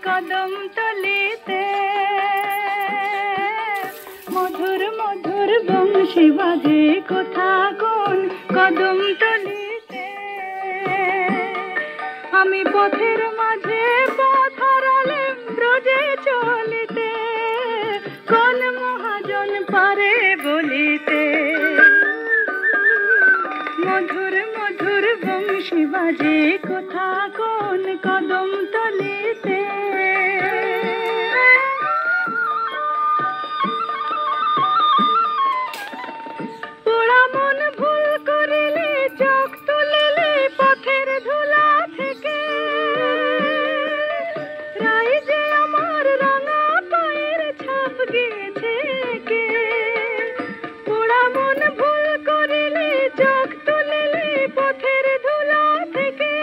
কদম তলিতে মধুর মধুর বংশী বাজে কোথা কোন কদম তলিতে। আমি পথের মাঝে পথ হারালে ব্রজে চলিতে, কোন মহাজন পারে বলিতে। মধুর মধুর বংশী বাজে কোথা কোন কদম তলিতে। পোড়া মন ভুল করিলে চোখ তুলিলে পথের ধুলা থেকে, রাই যে আমার রাঙা পায়ের ছাপ গিয়েছে কে। পোড়া মন ভুল করিলে চোখ তুলিলে পথের ধুলা থেকে,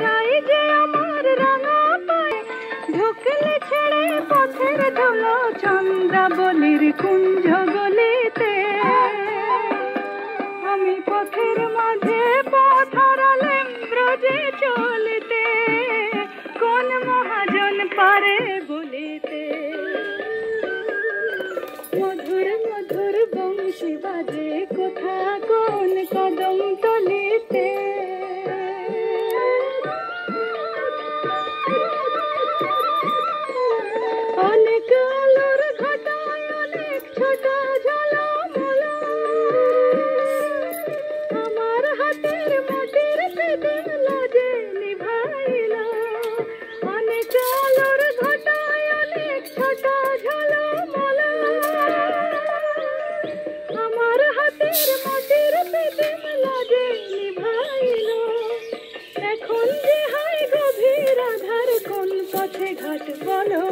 রাই যে আমার রাঙা পায়ে ঢুকলে ছেড়ে পথের ধুলো চন্দ্রাবলীর কুঞ্জ গলিতে। আমি পথের মাঝে পথ হারালে ব্রজে চলিতে, কোন মহাজন পারে বলিতে। মধুর মধুর বংশী বাজে কোথা কোন কদম তলিতে। অনেক আলোর ঘটায় অনেক ছোট ঝলমল, আমার হাতের মাটির পেটে লাজে নিভাইল। অনেক আলোর ঘটায় অনেক ছোট ঝলমল, আমার হাতের মাটির পেটে লাজে নিভাইল। এখন যে হাই গভীর আধার কোন পথে ঘাট বলো